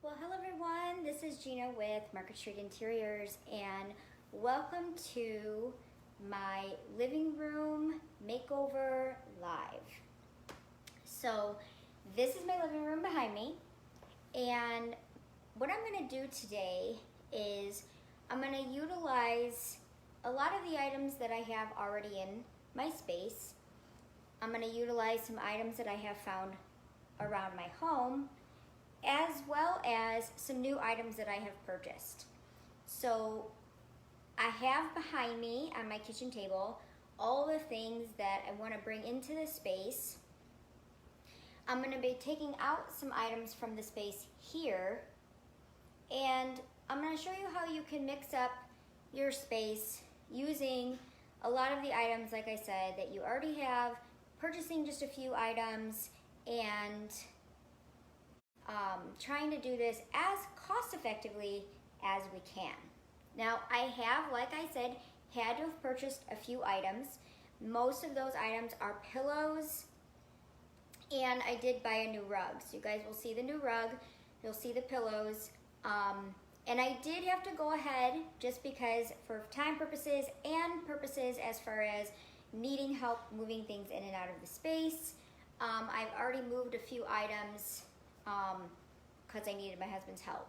Well, hello everyone. This is Gina with Market Street Interiors, and welcome to my living room makeover live. So this is my living room behind me, and what I'm going to do today is I'm going to utilize a lot of the items that I have already in my space. I'm going to utilize some items that I have found around my home, as well as some new items that I have purchased. So I have behind me on my kitchen table all the things that I want to bring into the space. I'm going to be taking out some items from the space here, and I'm going to show you how you can mix up your space using a lot of the items, like I said, that you already have, purchasing just a few items, and trying to do this as cost effectively as we can. Now, I have, like I said, had to have purchased a few items. Most of those items are pillows, and I did buy a new rug. So you guys will see the new rug, you'll see the pillows, and I did have to go ahead just because for time purposes and purposes as far as needing help moving things in and out of the space. I've already moved a few items because I needed my husband's help.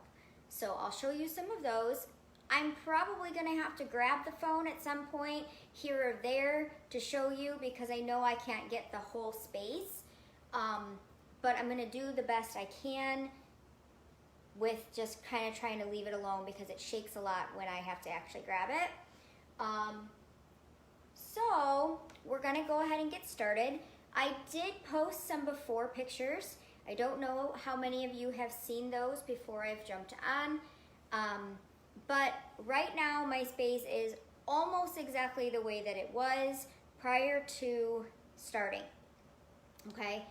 So I'll show you some of those. I'm probably gonna have to grab the phone at some point here or there to show you because I know I can't get the whole space. But I'm gonna do the best I can with just kind of trying to leave it alone because it shakes a lot when I have to actually grab it. So we're gonna go ahead and get started. I did post some before pictures. I don't know how many of you have seen those before I've jumped on, but right now my space is almost exactly the way that it was prior to starting, okay?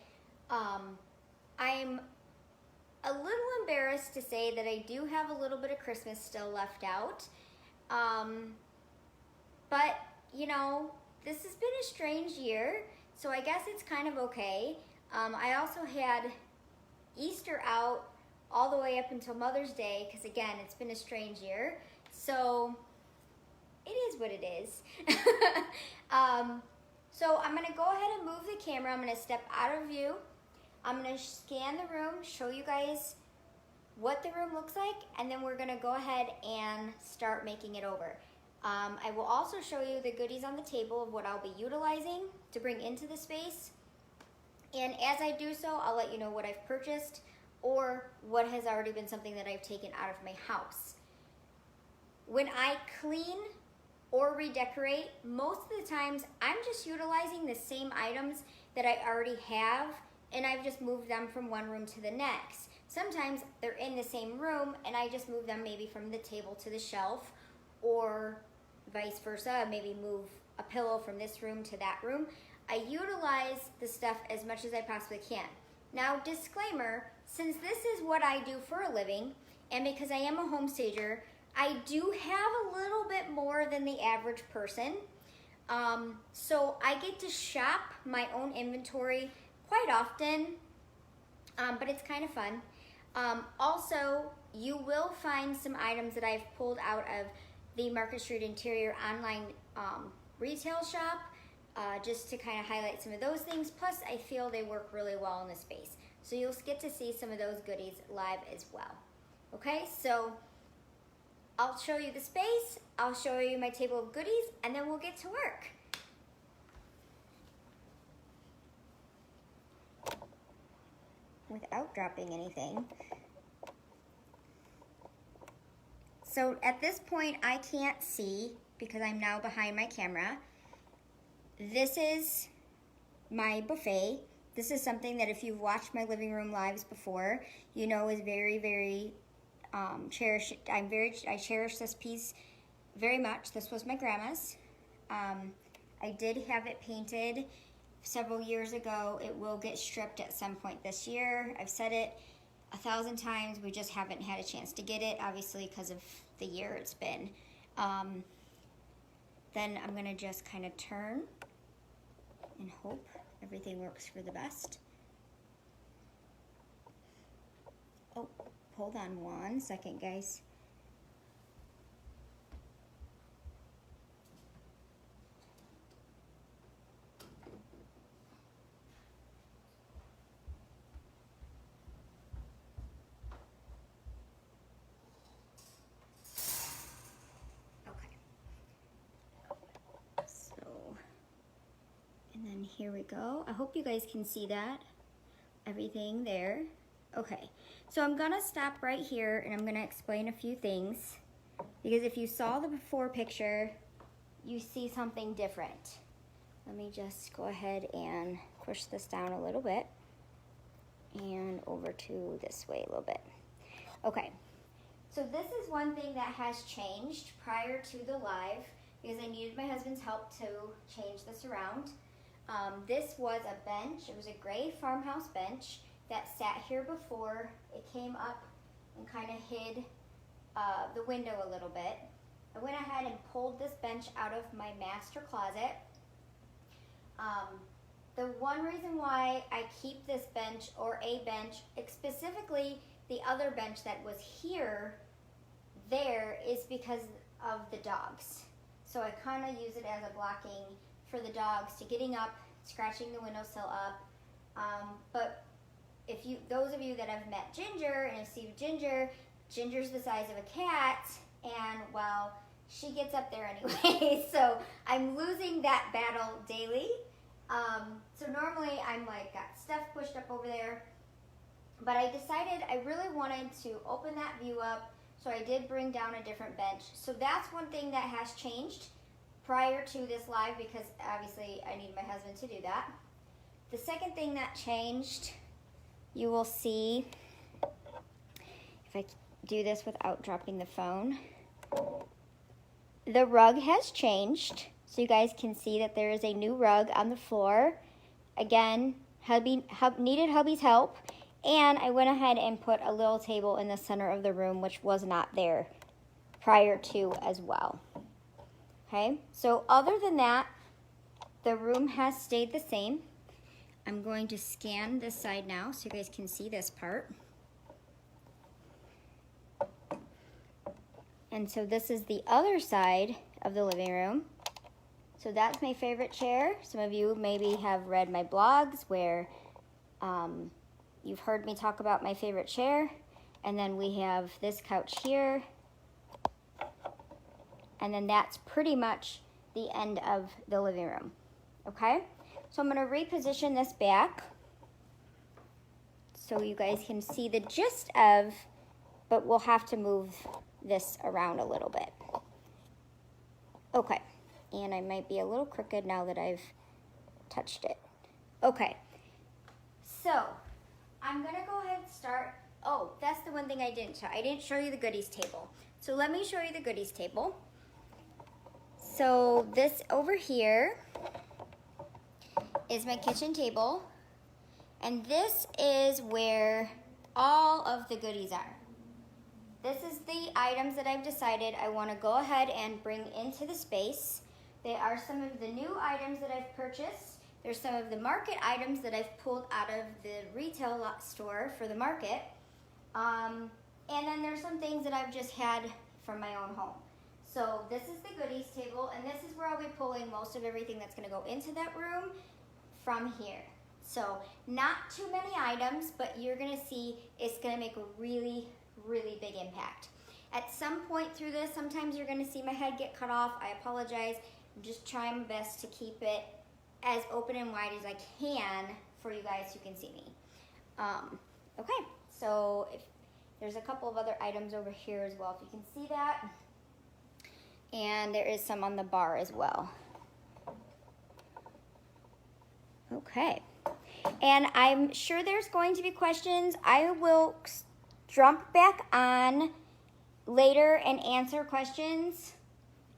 I'm a little embarrassed to say that I do have a little bit of Christmas still left out, but you know, this has been a strange year, so I guess it's kind of okay. I also had Easter out all the way up until Mother's Day because again, it's been a strange year. So it is what it is. So I'm gonna go ahead and move the camera. I'm gonna step out of view. I'm gonna scan the room, show you guys what the room looks like, and then we're gonna go ahead and start making it over. I will also show you the goodies on the table of what I'll be utilizing to bring into the space. And as I do so, I'll let you know what I've purchased or what has already been something that I've taken out of my house. When I clean or redecorate, most of the times I'm just utilizing the same items that I already have, and I've just moved them from one room to the next. Sometimes they're in the same room and I just move them maybe from the table to the shelf, or vice versa, maybe move a pillow from this room to that room. I utilize the stuff as much as I possibly can. Now, disclaimer, since this is what I do for a living, and because I am a home stager, I do have a little bit more than the average person. So I get to shop my own inventory quite often, but it's kind of fun. Also, you will find some items that I've pulled out of the Market Street Interior online retail shop, just to kind of highlight some of those things. Plus, I feel they work really well in the space. So you'll get to see some of those goodies live as well. Okay, so I'll show you the space, I'll show you my table of goodies, and then we'll get to work. Without dropping anything. So at this point, I can't see because I'm now behind my camera. This is my buffet. This is something that if you've watched my living room lives before, you know is very, very cherished. I cherish this piece very much. This was my grandma's. I did have it painted several years ago. It will get stripped at some point this year. I've said it 1,000 times. We just haven't had a chance to get it, obviously because of the year it's been. Then I'm gonna just kind of turn and hope everything works for the best. Oh, hold on one second, guys. And then here we go. I hope you guys can see that. Everything there. Okay, so I'm gonna stop right here and I'm gonna explain a few things, because if you saw the before picture, you see something different. Let me just go ahead and push this down a little bit and over to this way a little bit. Okay, so this is one thing that has changed prior to the live, because I needed my husband's help to change this around. This was a bench. It was a gray farmhouse bench that sat here before. It came up and kind of hid the window a little bit. I went ahead and pulled this bench out of my master closet. The one reason why I keep this bench, or a bench, specifically the other bench that was there is because of the dogs. So I kind of use it as a blocking for the dogs to getting up, scratching the windowsill up. But if those of you that have met Ginger and have seen Ginger, Ginger's the size of a cat, and well, she gets up there anyway. So I'm losing that battle daily. So normally I'm like got stuff pushed up over there, but I decided I really wanted to open that view up, so I did bring down a different bench. So that's one thing that has changed prior to this live, because obviously I need my husband to do that. The second thing that changed, you will see, if I do this without dropping the phone, the rug has changed. So you guys can see that there is a new rug on the floor. Again, needed hubby's help, and I went ahead and put a little table in the center of the room, which was not there prior to as well. Okay, so other than that, the room has stayed the same. I'm going to scan this side now so you guys can see this part. And so this is the other side of the living room. So that's my favorite chair. Some of you maybe have read my blogs where you've heard me talk about my favorite chair. And then we have this couch here. And then that's pretty much the end of the living room. Okay? So I'm going to reposition this back so you guys can see the gist of, but we'll have to move this around a little bit. Okay. And I might be a little crooked now that I've touched it. Okay. So I'm going to go ahead and start. Oh, that's the one thing I didn't show. I didn't show you the goodies table. So let me show you the goodies table. So this over here is my kitchen table, and this is where all of the goodies are. This is the items that I've decided I want to go ahead and bring into the space. They are some of the new items that I've purchased. There's some of the market items that I've pulled out of the retail store for the market. And then there's some things that I've just had from my own home. So this is the goodies table, and this is where I'll be pulling most of everything that's going to go into that room from here. So not too many items, but you're going to see it's going to make a really, really big impact. At some point through this, sometimes you're going to see my head get cut off. I apologize. I'm just trying my best to keep it as open and wide as I can for you guys who can see me. Okay, so there's a couple of other items over here as well, if you can see that. And there is some on the bar as well. Okay. And I'm sure there's going to be questions. I will jump back on later and answer questions.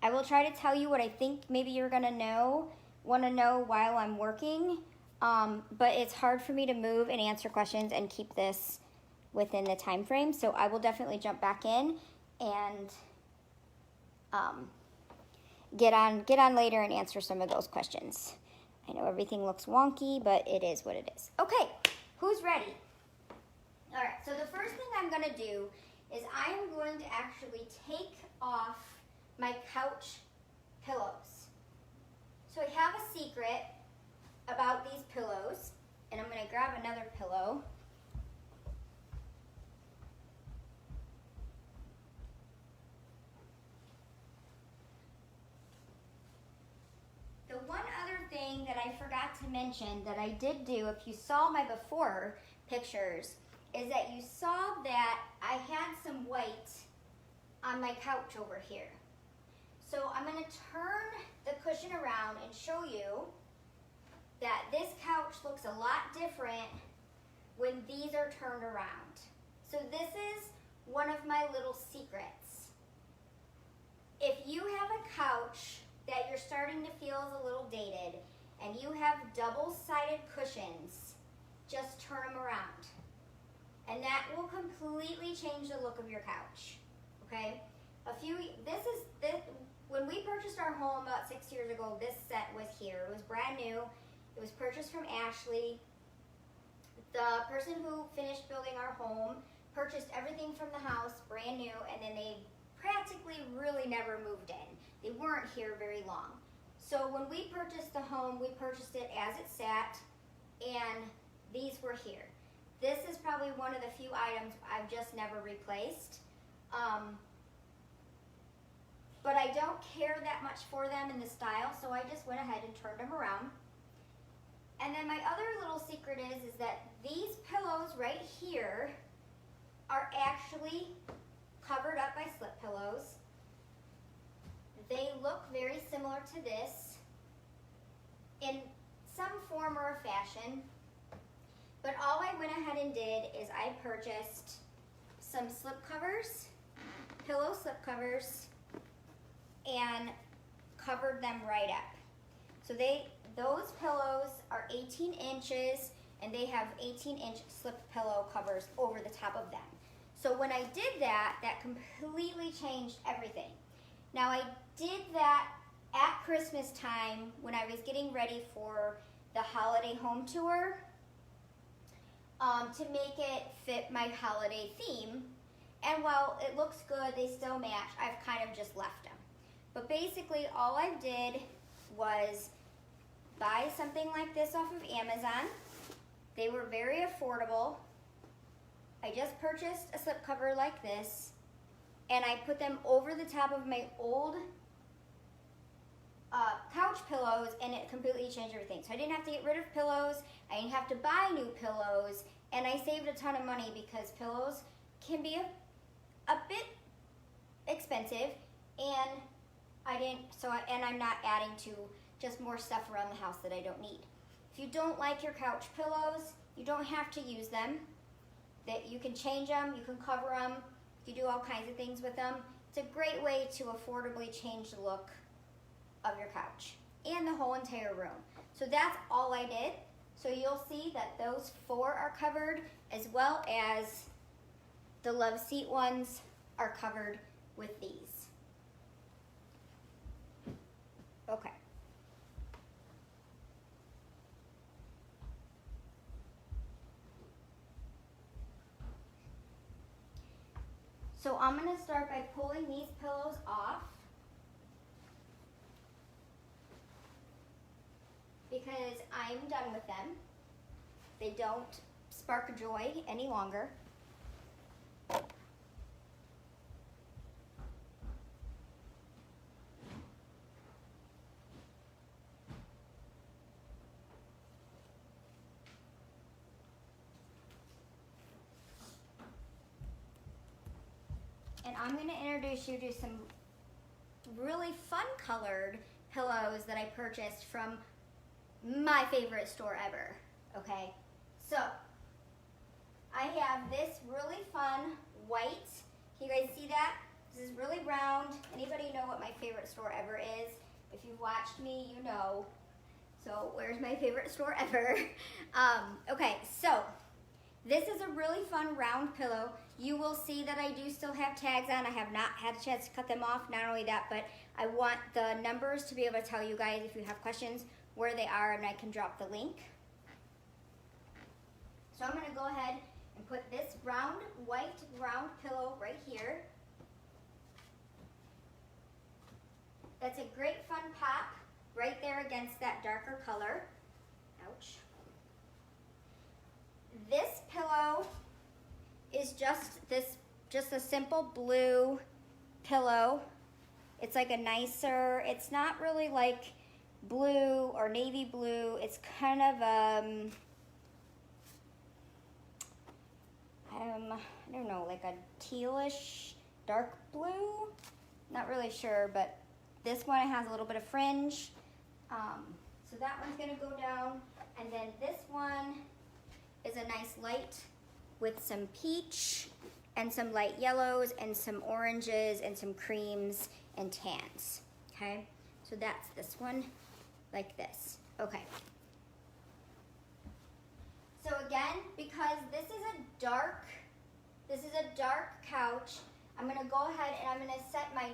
I will try to tell you what I think maybe you're going to want to know while I'm working. But it's hard for me to move and answer questions and keep this within the time frame. So I will definitely jump back in and get on later and answer some of those questions. I know everything looks wonky, but it is what it is. Okay, who's ready? All right, so the first thing I'm gonna do is I am going to actually take off my couch pillows. So I have a secret about these pillows, and I'm gonna grab another pillow. The one other thing that I forgot to mention that I did do, if you saw my before pictures, is that you saw that I had some white on my couch over here. So I'm going to turn the cushion around and show you that this couch looks a lot different when these are turned around. So this is one of my little secrets. If you have a couch that you're starting to feel is a little dated and you have double-sided cushions, just turn them around. And that will completely change the look of your couch, okay? When we purchased our home about 6 years ago, this set was here. It was brand new. It was purchased from Ashley. The person who finished building our home purchased everything from the house, brand new, and then they practically really never moved in. They weren't here very long. So when we purchased the home, we purchased it as it sat, and these were here. This is probably one of the few items I've just never replaced. But I don't care that much for them in the style, so I just went ahead and turned them around. And then my other little secret is that these pillows right here are actually covered up by slip pillows. They look very similar to this in some form or fashion. But all I went ahead and did is I purchased some slip covers, pillow slip covers, and covered them right up. So those pillows are 18 inches and they have 18-inch slip pillow covers over the top of them. So when I did that, that completely changed everything. Now I did that at Christmas time when I was getting ready for the holiday home tour to make it fit my holiday theme. And while it looks good, they still match, I've kind of just left them. But basically all I did was buy something like this off of Amazon. They were very affordable. I just purchased a slip cover like this, and I put them over the top of my old couch pillows, and it completely changed everything. So I didn't have to get rid of pillows, I didn't have to buy new pillows, and I saved a ton of money because pillows can be a bit expensive, and I'm not adding to just more stuff around the house that I don't need. If you don't like your couch pillows, you don't have to use them. That you can change them, you can cover them, you do all kinds of things with them. It's a great way to affordably change the look of your couch and the whole entire room. So that's all I did. So you'll see that those 4 are covered, as well as the love seat ones are covered with these. Okay. So I'm going to start by pulling these pillows off because I'm done with them. They don't spark joy any longer. And I'm going to introduce you to some really fun colored pillows that I purchased from my favorite store ever, okay? So, I have this really fun white, can you guys see that? This is really round. Anybody know what my favorite store ever is? If you've watched me, you know. So, where's my favorite store ever? Okay, so, this is a really fun round pillow. You will see that I do still have tags on. I have not had a chance to cut them off. Not only that, but I want the numbers to be able to tell you guys if you have questions where they are, and I can drop the link. So I'm going to go ahead and put this round white color. Ouch. This pillow is just a simple blue pillow. It's like a nicer, it's not really like blue or navy blue. It's kind of I don't know, like a tealish dark blue. Not really sure, but this one has a little bit of fringe. So that one's gonna go down. And then this one is a nice light with some peach and some light yellows and some oranges and some creams and tans, okay? So that's this one, like this, okay. So again, because this is a dark couch, I'm gonna go ahead and I'm gonna set my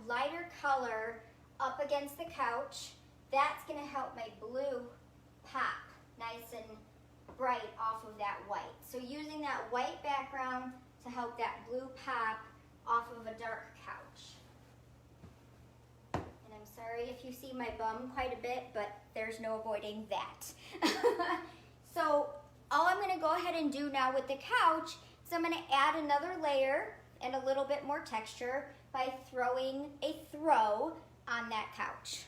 lighter color up against the couch. That's gonna help my blue pop nice and bright off of that white. So using that white background to help that blue pop off of a dark couch. And I'm sorry if you see my bum quite a bit, but there's no avoiding that. So all I'm gonna go ahead and do now with the couch is I'm gonna add another layer and a little bit more texture by throwing a throw on that couch.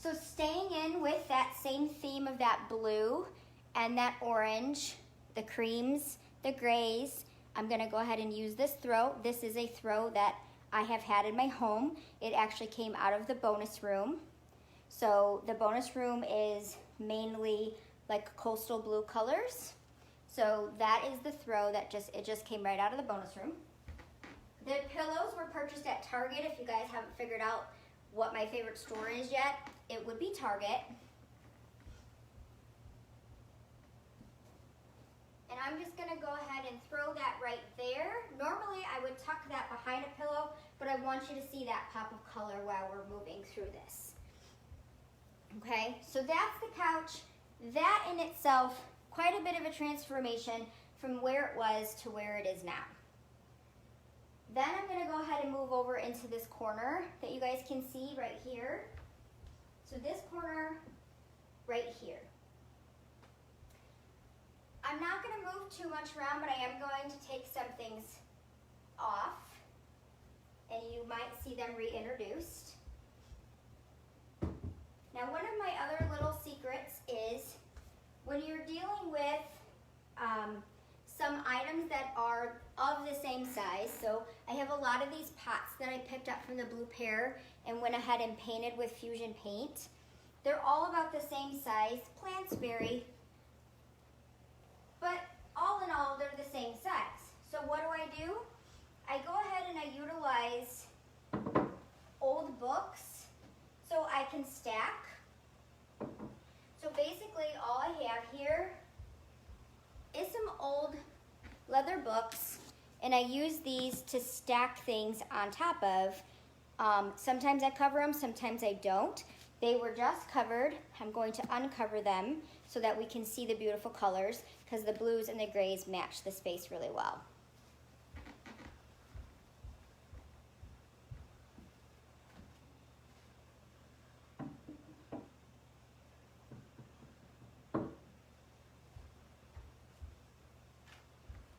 So staying in with that same theme of that blue and that orange, the creams, the grays, I'm gonna go ahead and use this throw. This is a throw that I have had in my home. It actually came out of the bonus room. So the bonus room is mainly like coastal blue colors. So that is the throw that it just came right out of the bonus room. The pillows were purchased at Target. If you guys haven't figured out what my favorite store is yet, it would be Target. And I'm just gonna go ahead and throw that right there. Normally I would tuck that behind a pillow, but I want you to see that pop of color while we're moving through this. Okay, so that's the couch. That in itself, quite a bit of a transformation from where it was to where it is now. Then I'm gonna go ahead and move over into this corner that you guys can see right here. So this corner right here. I'm not gonna move too much around, but I am going to take some things off and you might see them reintroduced. Now one of my other little secrets is when you're dealing with some items that are of the same size, so I have a lot of these pots that I picked up from the Blue Pair and went ahead and painted with Fusion Paint. They're all about the same size. Plants vary, but all in all, they're the same size. So what do? I go ahead and I utilize old books so I can stack. So basically all I have here is some old leather books, and I use these to stack things on top of. Sometimes I cover them, sometimes I don't. They were just covered. I'm going to uncover them so that we can see the beautiful colors because the blues and the grays match the space really well.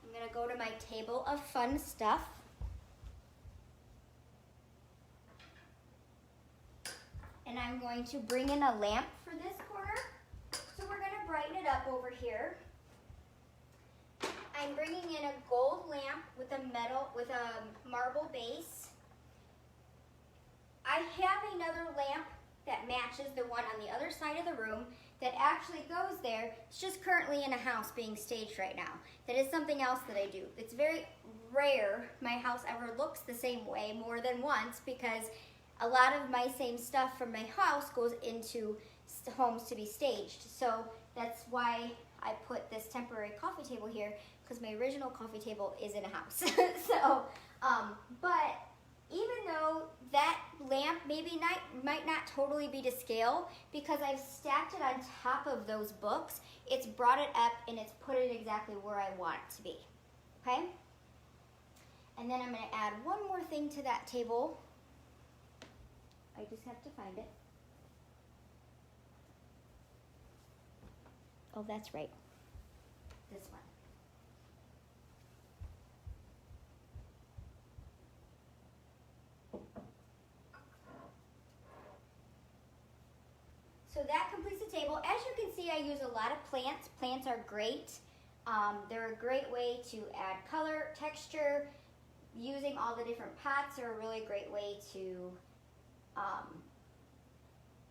I'm going to go to my table of fun stuff. And I'm going to bring in a lamp for this corner. So we're going to brighten it up over here. I'm bringing in a gold lamp with a marble base. I have another lamp that matches the one on the other side of the room that actually goes there. It's just currently in a house being staged right now. That is something else that I do. It's very rare my house ever looks the same way more than once because a lot of my same stuff from my house goes into homes to be staged. So that's why I put this temporary coffee table here because my original coffee table is in a house. So, but even though that lamp might not totally be to scale because I've stacked it on top of those books, it's brought it up and it's put it exactly where I want it to be, okay? And then I'm gonna add one more thing to that table. I just have to find it. Oh, that's right. This one. So that completes the table. As you can see, I use a lot of plants. Plants are great. They're a great way to add color, texture. Using all the different pots are a really great way to,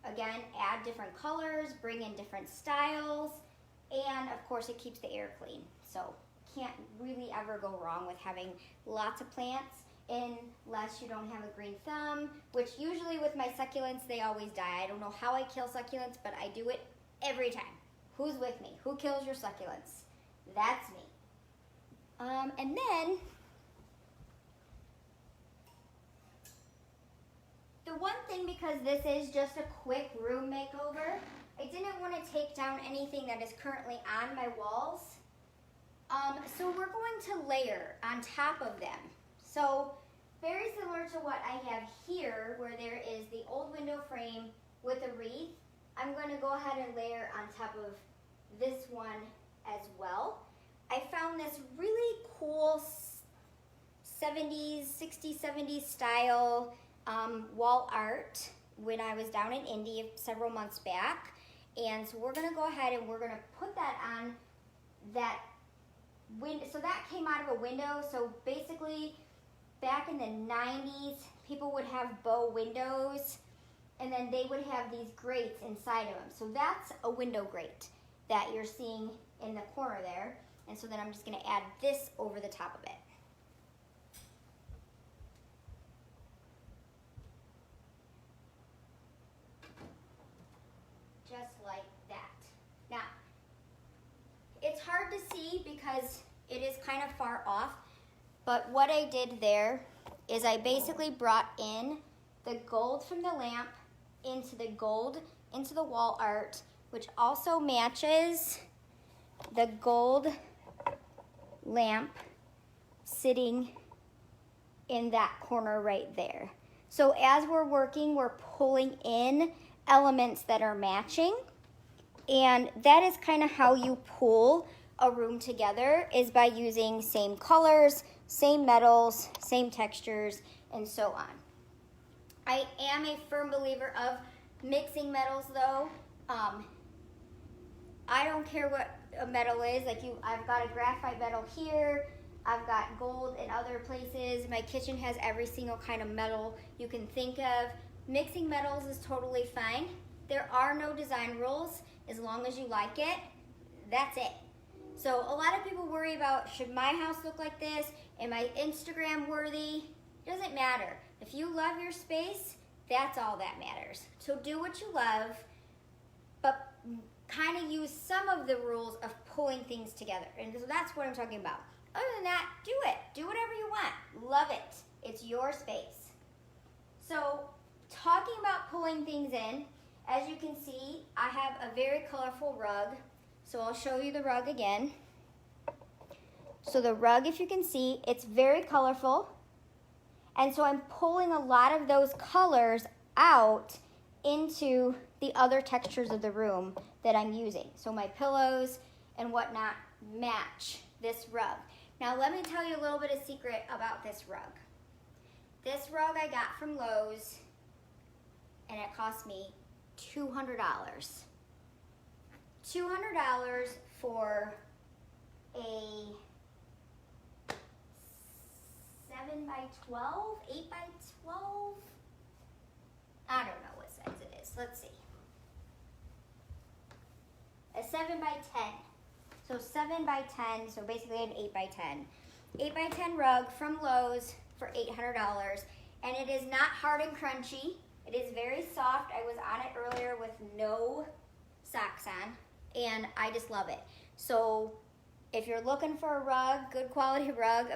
again, add different colors, bring in different styles, and of course it keeps the air clean. So can't really ever go wrong with having lots of plants, unless you don't have a green thumb, which usually with my succulents, they always die. I don't know how I kill succulents, but I do it every time. Who's with me? Who kills your succulents? That's me. And then, the one thing, because this is just a quick room makeover, I didn't want to take down anything that is currently on my walls. So we're going to layer on top of them. So very similar to what I have here, where there is the old window frame with a wreath, I'm going to go ahead and layer on top of this one as well. I found this really cool 70s, 60s, 70s style wall art when I was down in Indy several months back. And so we're going to go ahead and we're going to put that on that window. So that came out of a window. So basically, back in the 90s, people would have bow windows, and then they would have these grates inside of them. So that's a window grate that you're seeing in the corner there. And so then I'm just going to add this over the top of it. Just like that. Now, it's hard to see because it is kind of far off, but what I did there is I basically brought in the gold from the lamp into the gold into the wall art, which also matches the gold lamp sitting in that corner right there. So as we're working, we're pulling in elements that are matching, and that is kind of how you pull a room together, is by using same colors, same metals, same textures, and so on. I am a firm believer of mixing metals though. I don't care what a metal is. Like I've got a graphite metal here. I've got gold in other places. My kitchen has every single kind of metal you can think of. Mixing metals is totally fine. There are no design rules. As long as you like it, that's it. So a lot of people worry about, should my house look like this? Am I Instagram worthy? It doesn't matter. If you love your space, that's all that matters. So do what you love, but kind of use some of the rules of pulling things together. And so that's what I'm talking about. Other than that, do it. Do whatever you want. Love it. It's your space. So talking about pulling things in, as you can see, I have a very colorful rug. So I'll show you the rug again. So the rug, if you can see, it's very colorful. And so I'm pulling a lot of those colors out into the other textures of the room that I'm using. So my pillows and whatnot match this rug. Now let me tell you a little bit of secret about this rug. This rug I got from Lowe's, and it cost me $200. $200 for a 7 by 12, 8 by 12. I don't know what size it is. Let's see. A 7 by 10. So 7 by 10, so basically an 8 by 10. 8 by 10 rug from Lowe's for $800. And it is not hard and crunchy. It is very soft. I was on it earlier with no socks on, and I just love it. So if you're looking for a rug, good quality rug,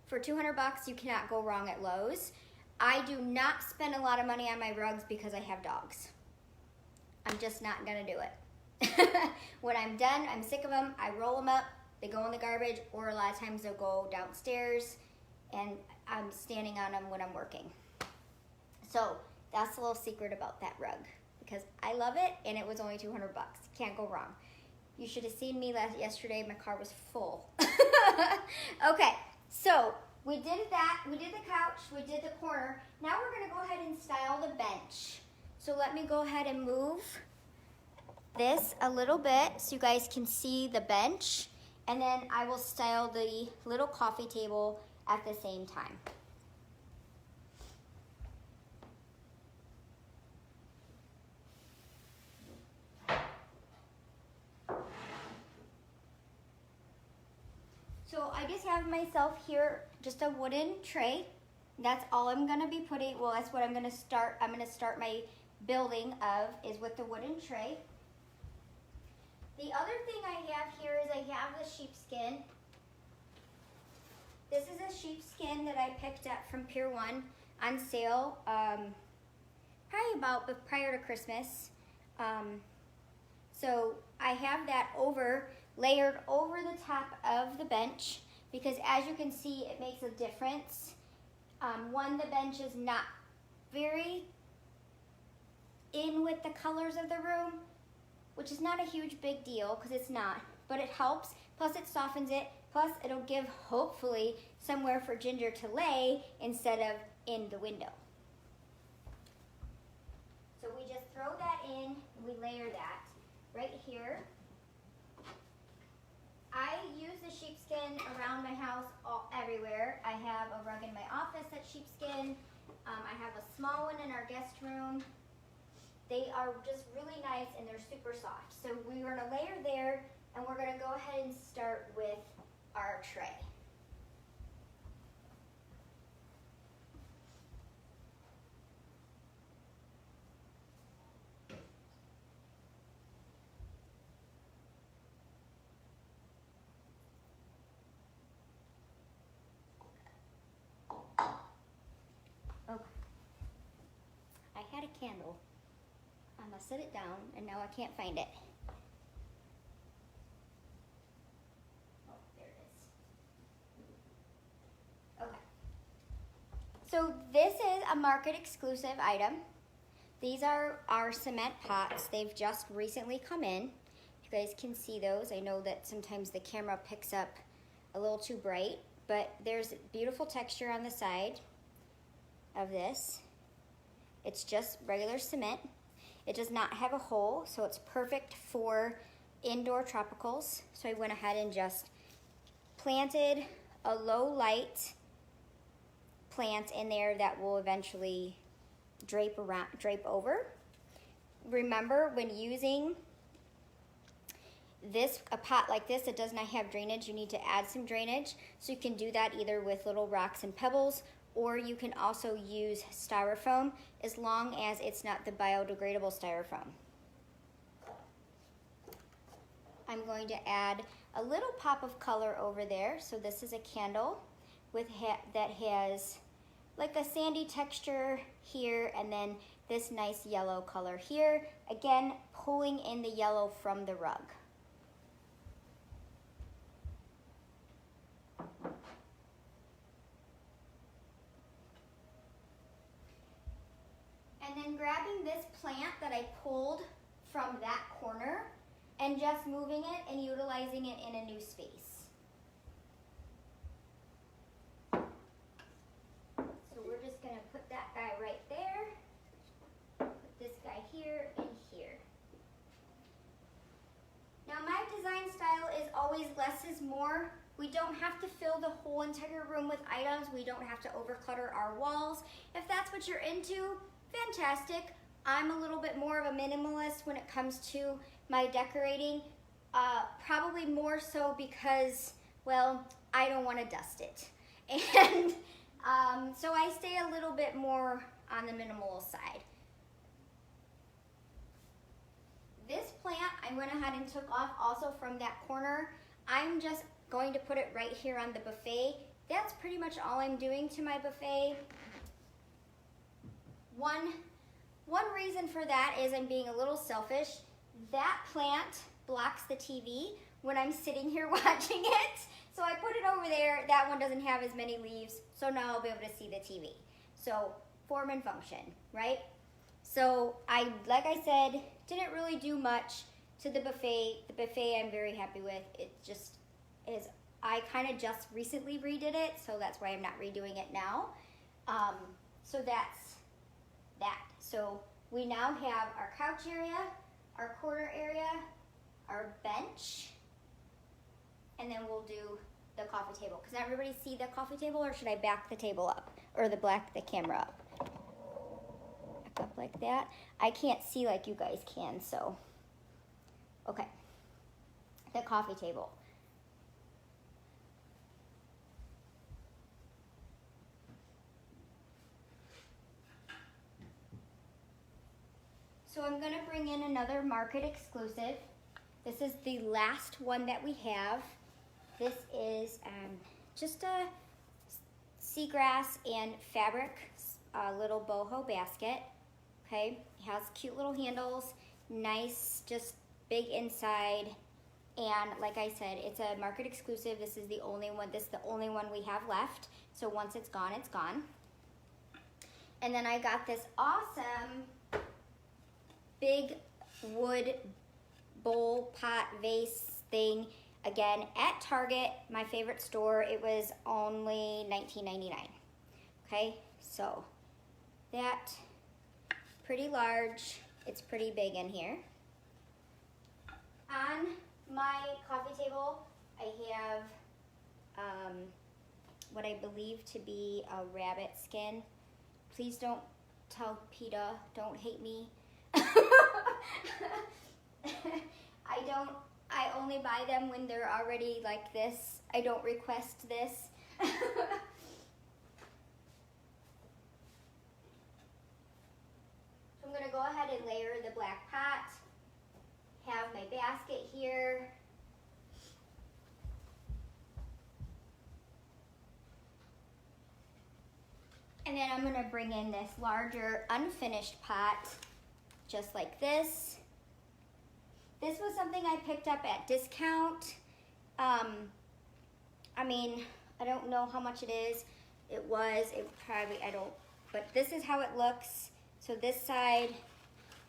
for $200, you cannot go wrong at Lowe's. I do not spend a lot of money on my rugs because I have dogs. I'm just not gonna do it. When I'm done, I'm sick of them, I roll them up, they go in the garbage, or a lot of times they'll go downstairs and I'm standing on them when I'm working. So that's a little secret about that rug, because I love it and it was only 200 bucks. Can't go wrong. You should have seen me yesterday. My car was full. Okay, so we did that. We did the couch. We did the corner. Now we're going to go ahead and style the bench. So let me go ahead and move this a little bit so you guys can see the bench. And then I will style the little coffee table at the same time. So I just have myself here just a wooden tray. That's all I'm gonna be putting, well, that's what I'm gonna start my building of, is with the wooden tray. The other thing I have here is I have the sheepskin. This is a sheepskin that I picked up from Pier 1 on sale, probably about prior to Christmas. So I have that layered over the top of the bench, because as you can see, it makes a difference. One, the bench is not very in with the colors of the room, which is not a huge big deal because it's not, but it helps. Plus it softens it. Plus it'll give, hopefully, somewhere for Ginger to lay instead of in the window. So we just throw that in, and we layer that right here. I use the sheepskin around my house everywhere. I have a rug in my office that's sheepskin. I have a small one in our guest room. They are just really nice and they're super soft. So we're gonna layer there, and we're gonna go ahead and start with our tray. Okay. I had a candle. I'm gonna set it down, and now I can't find it. Oh, there it is. Okay. So this is a market exclusive item. These are our cement pots. They've just recently come in. You guys can see those. I know that sometimes the camera picks up a little too bright, but there's beautiful texture on the side of this. It's just regular cement. It does not have a hole, so it's perfect for indoor tropicals. So I went ahead and just planted a low light plant in there that will eventually drape over. Remember, when using a pot like this that does not have drainage, you need to add some drainage. So you can do that either with little rocks and pebbles, or you can also use styrofoam, as long as it's not the biodegradable styrofoam. I'm going to add a little pop of color over there. So this is a candle that has like a sandy texture here, and then this nice yellow color here. Again, pulling in the yellow from the rug. And then grabbing this plant that I pulled from that corner and just moving it and utilizing it in a new space. So we're just gonna put that guy right there, put this guy here and here. Now my design style is always less is more. We don't have to fill the whole entire room with items. We don't have to overclutter our walls. If that's what you're into, fantastic. I'm a little bit more of a minimalist when it comes to my decorating. Probably more so because, well, I don't want to dust it. And so I stay a little bit more on the minimal side. This plant I went ahead and took off also from that corner. I'm just going to put it right here on the buffet. That's pretty much all I'm doing to my buffet. One reason for that is I'm being a little selfish. That plant blocks the TV, when I'm sitting here watching it. So I put it over there. That one doesn't have as many leaves, so now I'll be able to see the TV. So form and function, right? So like I said, didn't really do much to the buffet. The buffet I'm very happy with. It just is, I kind of just recently redid it, so that's why I'm not redoing it now. So that's that. So we now have our couch area, our corner area, our bench, and then we'll do the coffee table. Because everybody see the coffee table, or should I back the table up? Or the camera up? Back up like that. I can't see like you guys can, so. Okay. The coffee table. So I'm gonna bring in another market exclusive. This is the last one that we have. This is just a seagrass and fabric little boho basket. Okay, it has cute little handles, nice, just big inside. And like I said, it's a market exclusive. This is the only one. This is the only one we have left. So once it's gone, it's gone. And then I got this awesome big wood bowl pot vase thing, again at Target, my favorite store. It was only $19.99. Okay, so that, pretty large. It's pretty big in here. On my coffee table, I have what I believe to be a rabbit skin. Please don't tell PETA, don't hate me. I only buy them when they're already like this. I don't request this. So I'm gonna go ahead and layer the black pot, have my basket here. And then I'm gonna bring in this larger unfinished pot, just like this. This was something I picked up at discount. I mean, I don't know how much it is. It probably, but this is how it looks. So this side,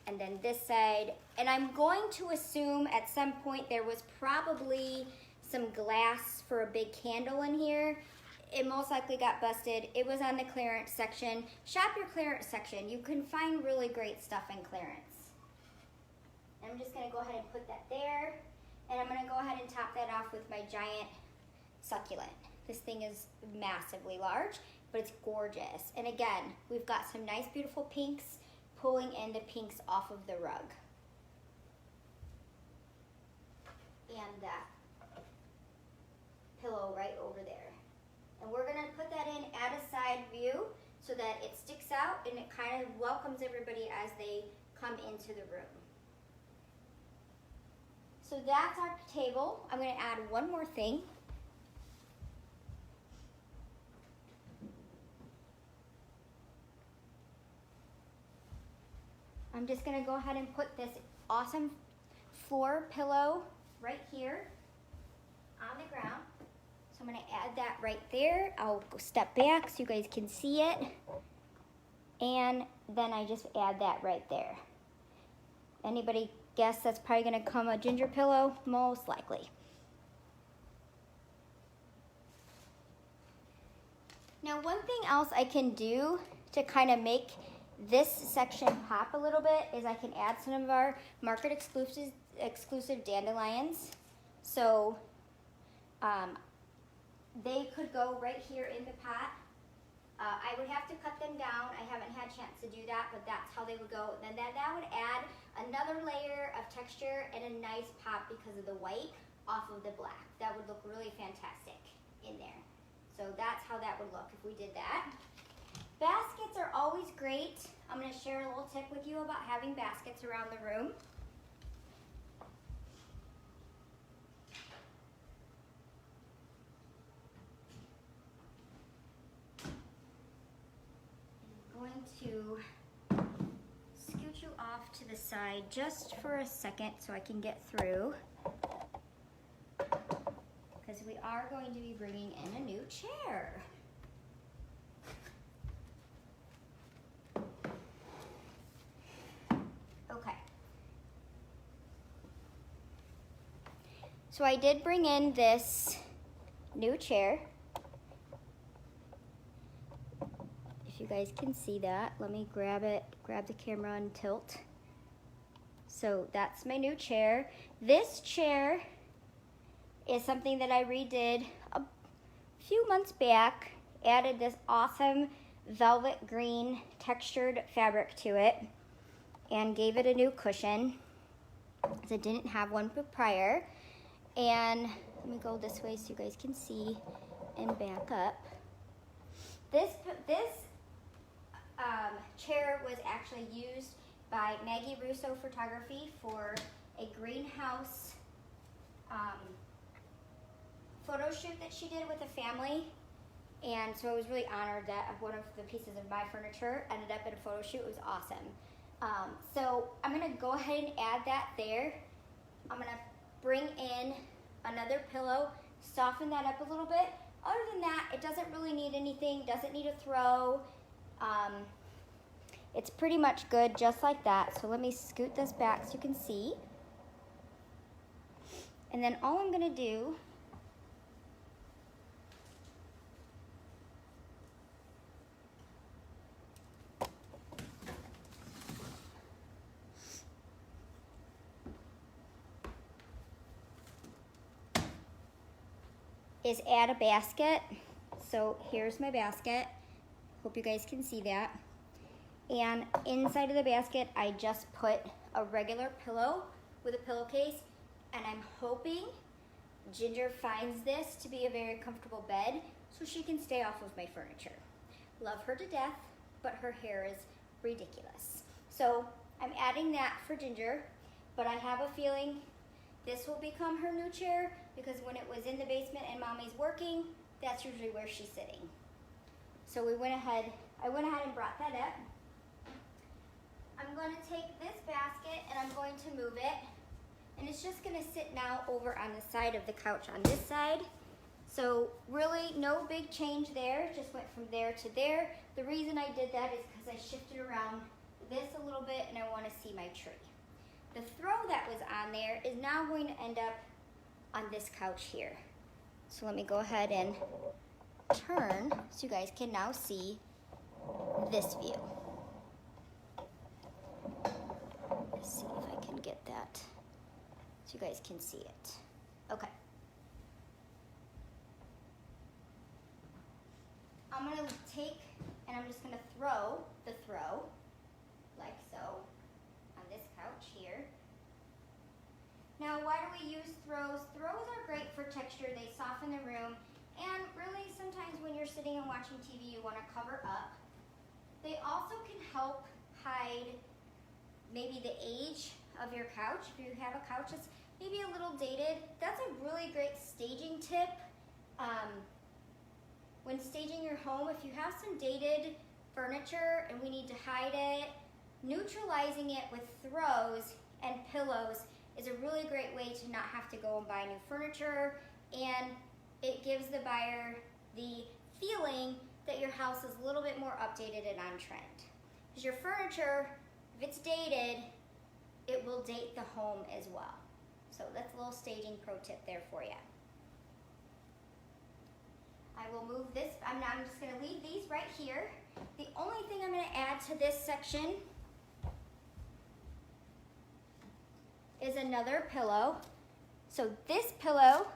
and then this side. And I'm going to assume at some point there was probably some glass for a big candle in here. It most likely got busted. It was on the clearance section. Shop your clearance section. You can find really great stuff in clearance. I'm just gonna go ahead and put that there. And I'm gonna go ahead and top that off with my giant succulent. This thing is massively large, but it's gorgeous. And again, we've got some nice, beautiful pinks, pulling in the pinks off of the rug. And that pillow right over there. And we're gonna put that in at a side view so that it sticks out and it kind of welcomes everybody as they come into the room. So that's our table. I'm gonna add one more thing. I'm just gonna go ahead and put this awesome floor pillow right here on the ground. So I'm gonna add that right there. I'll go step back so you guys can see it. And then I just add that right there. Anybody guess that's probably gonna come a ginger pillow? Most likely. Now one thing else I can do to kind of make this section pop a little bit is I can add some of our market exclusive dandelions. So they could go right here in the pot. I would have to cut them down. I haven't had a chance to do that, but that's how they would go. Then that would add another layer of texture and a nice pop because of the white off of the black. That would look really fantastic in there. So that's how that would look if we did that. Baskets are always great. I'm going to share a little tip with you about having baskets around the room. I'm going to scoot you off to the side just for a second so I can get through. we are going to be bringing in a new chair. Okay. So I did bring in this new chair. If you guys can see that, let me grab it, grab the camera and tilt. So that's my new chair. This chair is something that I redid a few months back, added this awesome velvet green textured fabric to it and gave it a new cushion because it didn't have one prior. And let me go this way so you guys can see and back up. This chair was actually used by Maggie Russo Photography for a greenhouse photo shoot that she did with a family. And so I was really honored that one of the pieces of my furniture ended up in a photo shoot. It was awesome. So I'm gonna go ahead and add that there. I'm gonna bring in another pillow, soften that up a little bit. Other than that, it doesn't really need anything, doesn't need a throw. It's pretty much good just like that. So let me scoot this back so you can see. And then all I'm gonna do is add a basket. So here's my basket. Hope you guys can see that. And inside of the basket, I just put a regular pillow with a pillowcase, and I'm hoping Ginger finds this to be a very comfortable bed so she can stay off of my furniture. Love her to death, but her hair is ridiculous. So I'm adding that for Ginger, but I have a feeling this will become her new chair because when it was in the basement and Mommy's working, that's usually where she's sitting. So I went ahead and brought that up. I'm going to take this basket and I'm going to move it. And it's just going to sit now over on the side of the couch on this side. So really no big change there, just went from there to there. The reason I did that is because I shifted around this a little bit and I want to see my tree. The throw that was on there is now going to end up on this couch here. So let me go ahead and turn so you guys can now see this view. Let's see if I can get that so you guys can see it. Okay. I'm gonna take and I'm just gonna throw the throw like so on this couch here. Now, why do we use throws? Throws are great for texture. They soften the room. And really, sometimes when you're sitting and watching TV, you want to cover up. They also can help hide maybe the age of your couch. If you have a couch that's maybe a little dated, that's a really great staging tip. When staging your home, if you have some dated furniture and we need to hide it, neutralizing it with throws and pillows is a really great way to not have to go and buy new furniture, and it gives the buyer the feeling that your house is a little bit more updated and on trend. Because your furniture, if it's dated, it will date the home as well. So that's a little staging pro tip there for you. I will move this, I'm just gonna leave these right here. The only thing I'm gonna add to this section is another pillow. So this pillow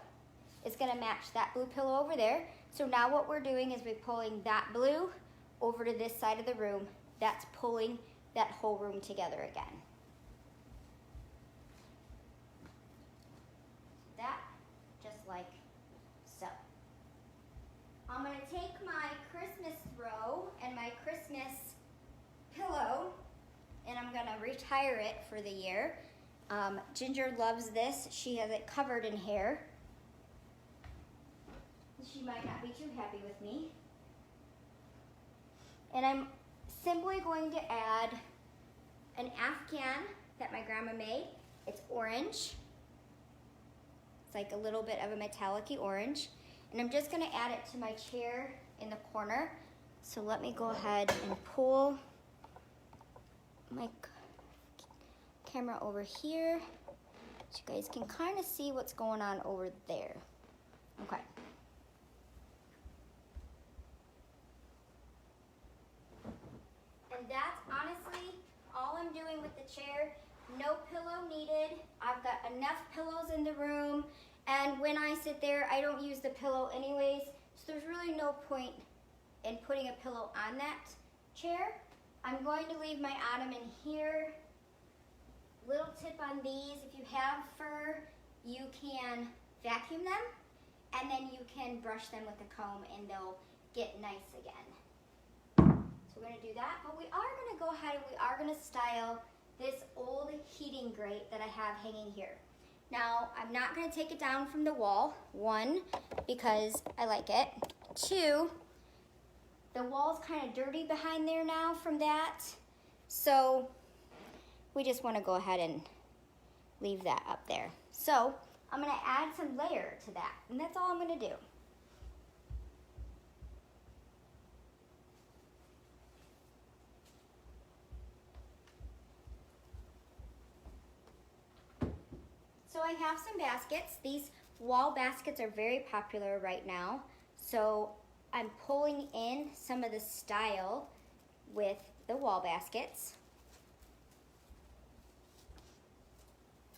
is gonna match that blue pillow over there. So now what we're doing is we're pulling that blue over to this side of the room. That's pulling that whole room together again. That, just like so. I'm gonna take my Christmas throw and my Christmas pillow and I'm gonna retire it for the year. Ginger loves this. She has it covered in hair. She might not be too happy with me. And I'm simply going to add an Afghan that my grandma made. It's orange. like a little bit of a metallic-y orange. And I'm just gonna add it to my chair in the corner. So let me go ahead and pull my camera over here so you guys can kind of see what's going on over there. Okay. And that's honestly all I'm doing with the chair. No pillow needed. I've got enough pillows in the room, and when I sit there, I don't use the pillow anyways, so there's really no point in putting a pillow on that chair. I'm going to leave my ottoman here. Little tip on these, if you have fur, you can vacuum them, and then you can brush them with a comb and they'll get nice again. So we're gonna do that, but we are gonna go ahead and we are gonna style this old heating grate that I have hanging here. Now, I'm not gonna take it down from the wall. One, because I like it. Two, the wall's kind of dirty behind there now from that. So we just wanna go ahead and leave that up there. So I'm gonna add some layer to that, and that's all I'm gonna do. So I have some baskets. These wall baskets are very popular right now. So I'm pulling in some of the style with the wall baskets.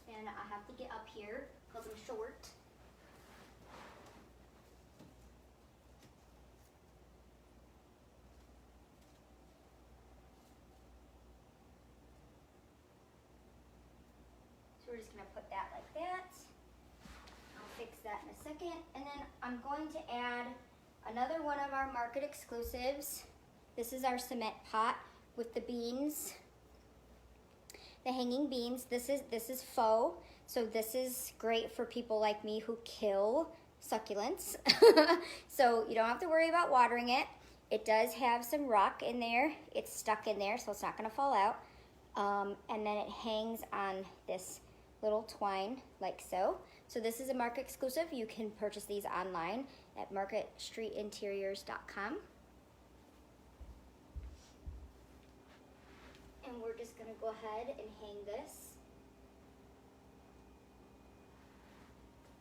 And I have to get up here because I'm short. So we're just gonna put that like that. I'll fix that in a second. And then I'm going to add another one of our market exclusives. This is our cement pot with the beans, the hanging beans. This is faux, so this is great for people like me who kill succulents. So you don't have to worry about watering it. It does have some rock in there. It's stuck in there, so it's not gonna fall out. And then it hangs on this little twine like so. So this is a market exclusive. You can purchase these online at marketstreetinteriors.com. And we're just gonna go ahead and hang this.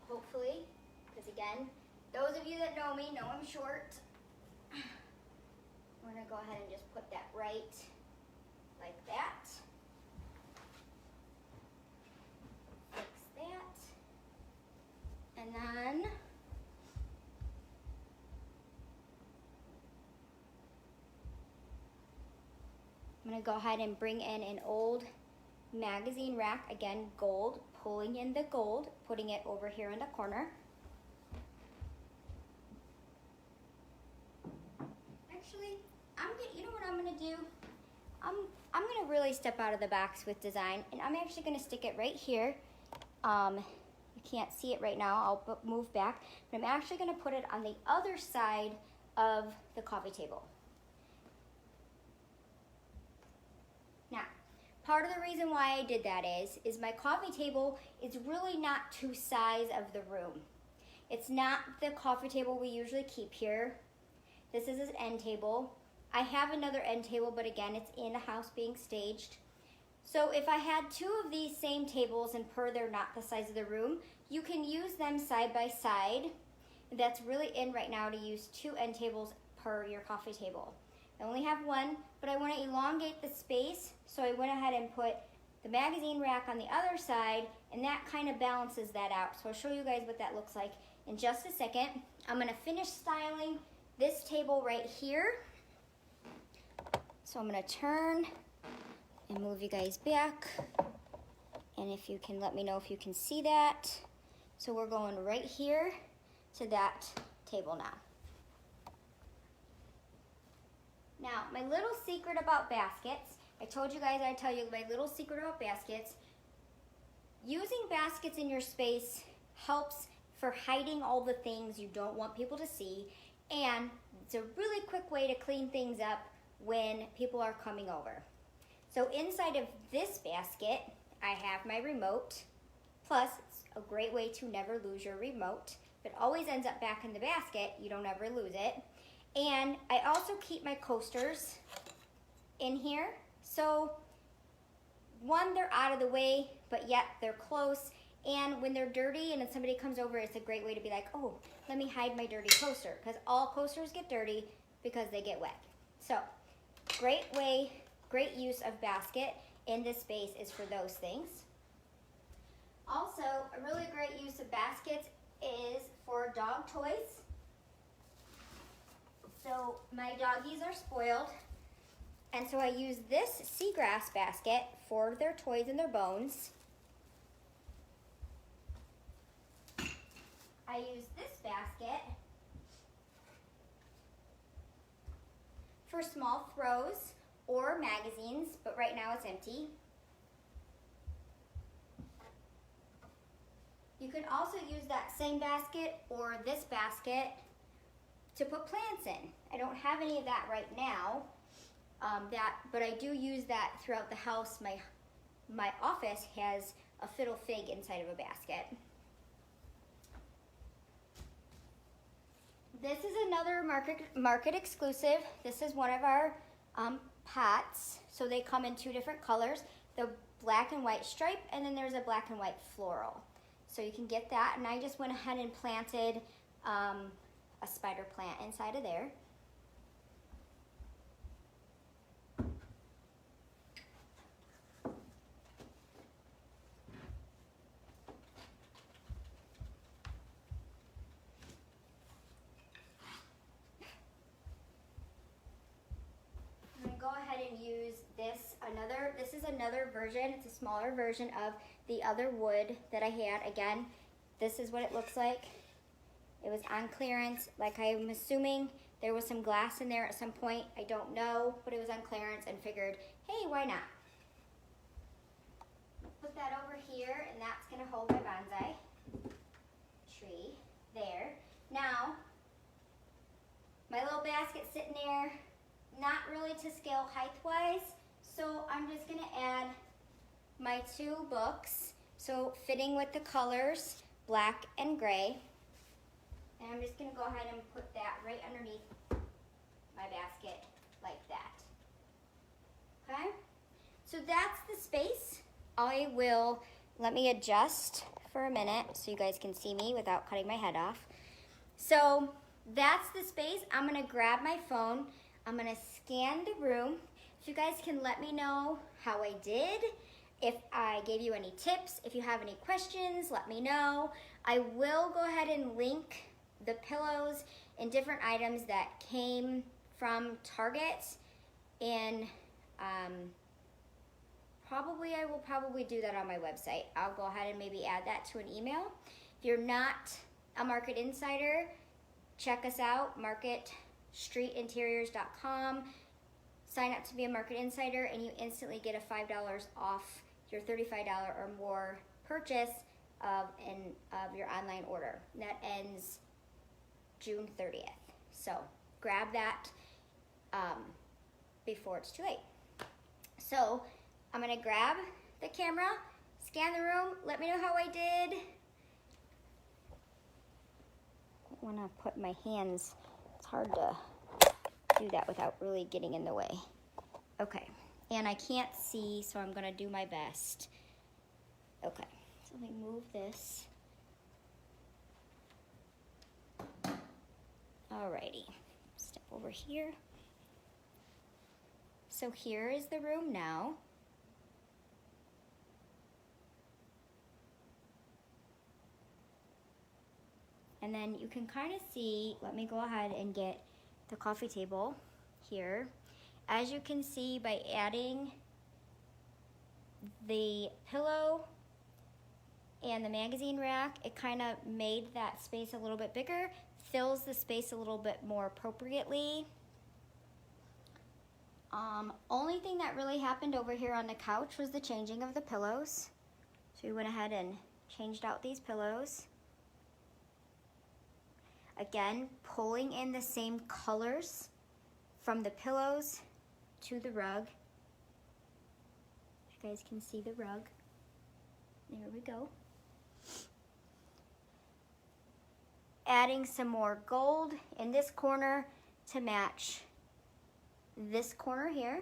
Hopefully, because again, those of you that know me know I'm short. We're gonna go ahead and just put that right like that. Fix that. And then I'm gonna go ahead and bring in an old magazine rack, again, gold, pulling in the gold, putting it over here in the corner. Actually, you know what I'm gonna do? I'm gonna really step out of the box with design, and I'm actually gonna stick it right here. You can't see it right now, I'll move back, but I'm actually gonna put it on the other side of the coffee table. Now, part of the reason why I did that is my coffee table is really not to size of the room. It's not the coffee table we usually keep here. This is an end table. I have another end table, but again, it's in a house being staged. So if I had two of these same tables, and per they're not the size of the room, you can use them side by side. That's really in right now to use two end tables per your coffee table. I only have one, but I want to elongate the space, so I went ahead and put the magazine rack on the other side, and that kind of balances that out. So I'll show you guys what that looks like in just a second. I'm going to finish styling this table right here. So I'm going to turn and move you guys back, and if you can let me know if you can see that. So we're going right here to that table now. Now, my little secret about baskets, I told you guys I'd tell you my little secret about baskets. Using baskets in your space helps for hiding all the things you don't want people to see, and it's a really quick way to clean things up when people are coming over. So inside of this basket, I have my remote, plus a great way to never lose your remote. If it always ends up back in the basket, you don't ever lose it. And I also keep my coasters in here. So one, they're out of the way, but yet they're close. And when they're dirty and if somebody comes over, it's a great way to be like, oh, let me hide my dirty coaster, because all coasters get dirty because they get wet. So great way, great use of basket in this space is for those things. Also, a really great use of baskets is for dog toys. So my doggies are spoiled, and so I use this seagrass basket for their toys and their bones. I use this basket for small throws or magazines, but right now it's empty. You can also use that same basket or this basket to put plants in. I don't have any of that right now, but I do use that throughout the house. My office has a fiddle fig inside of a basket. This is another market exclusive. This is one of our pots. So they come in two different colors, the black and white stripe, and then there's a black and white floral. So you can get that, and I just went ahead and planted a spider plant inside of there. Go ahead and use this is another version. It's a smaller version of the other wood that I had. Again, this is what it looks like. It was on clearance. Like, I'm assuming there was some glass in there at some point. I don't know, but it was on clearance and figured, hey, why not? Put that over here, and that's gonna hold my bonsai tree there. Now, my little basket's sitting there, not really to scale height-wise, so I'm just gonna add my two books, so fitting with the colors, black and gray. And I'm just gonna go ahead and put that right underneath my basket like that. Okay? So that's the space. Let me adjust for a minute so you guys can see me without cutting my head off. So that's the space. I'm gonna grab my phone. I'm gonna scan the room. If you guys can let me know how I did, if I gave you any tips, if you have any questions, let me know. I will go ahead and link the pillows and different items that came from Target, and I will probably do that on my website. I'll go ahead and maybe add that to an email. If you're not a Market Insider, check us out, marketstreetinteriors.com. Sign up to be a Market Insider, and you instantly get a $5 off your $35 or more purchase of your online order. And that ends June 30th. So grab that before it's too late. So I'm gonna grab the camera, scan the room, let me know how I did. I don't wanna put my hands, it's hard to do that without really getting in the way. Okay, and I can't see, so I'm gonna do my best. Okay, so let me move this. Alrighty, step over here. So here is the room now. And then you can kind of see, let me go ahead and get the coffee table here. As you can see, by adding the pillow and the magazine rack, it kind of made that space a little bit bigger, fills the space a little bit more appropriately. Only thing that really happened over here on the couch was the changing of the pillows. So we went ahead and changed out these pillows. Again, pulling in the same colors from the pillows to the rug. You guys can see the rug. There we go. adding some more gold in this corner to match this corner here.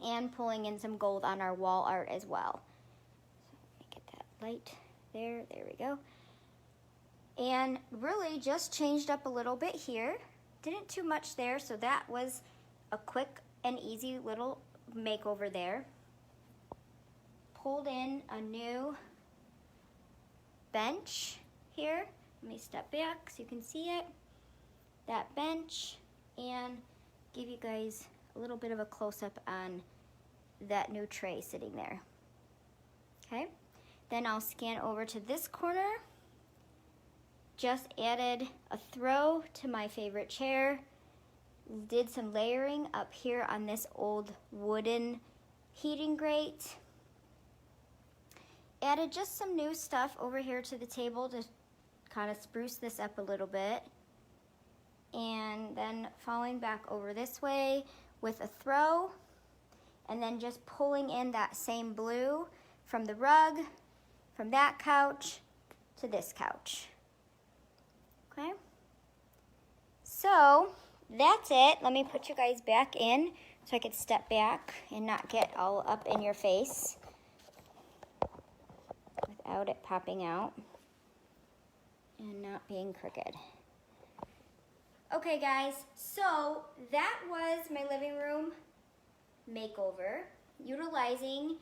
And pulling in some gold on our wall art as well. So let me get that light there. There we go. And really just changed up a little bit here. Didn't too much there, so that was a quick and easy little makeover there. Pulled in a new bench here. Let me step back so you can see it. That bench, and give you guys a little bit of a close-up on that new tray sitting there. Okay, then I'll scan over to this corner. Just added a throw to my favorite chair. Did some layering up here on this old wooden heating grate. Added just some new stuff over here to the table to kind of spruce this up a little bit. And then falling back over this way with a throw, and then just pulling in that same blue from the rug, from that couch to this couch. Okay, so that's it. Let me put you guys back in so I could step back and not get all up in your face without it popping out and not being crooked. Okay guys, so that was my living room makeover, utilizing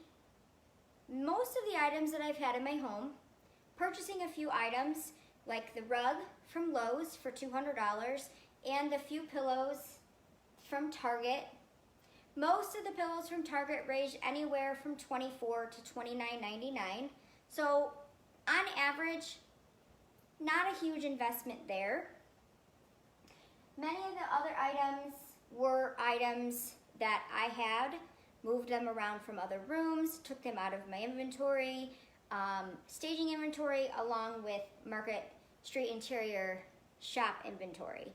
most of the items that I've had in my home, purchasing a few items like the rug from Lowe's for $200 and the few pillows from Target. Most of the pillows from Target range anywhere from $24 to $29.99. So on average, not a huge investment there. Many of the other items were items that I had, moved them around from other rooms, took them out of my inventory, staging inventory, along with Market Street Interior shop inventory.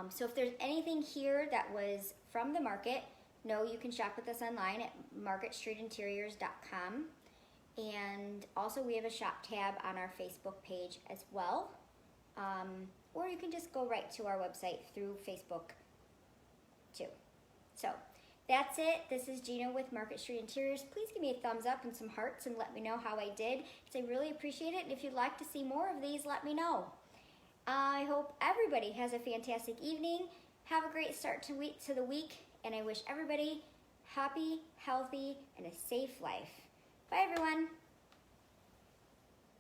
So if there's anything here that was from the market, know you can shop with us online at marketstreetinteriors.com. And also we have a shop tab on our Facebook page as well. Or you can just go right to our website through Facebook too. So that's it. This is Gina with Market Street Interiors. Please give me a thumbs up and some hearts and let me know how I did, because I really appreciate it. And if you'd like to see more of these, let me know. I hope everybody has a fantastic evening. Have a great start to the week, and I wish everybody happy, healthy, and a safe life. Bye everyone.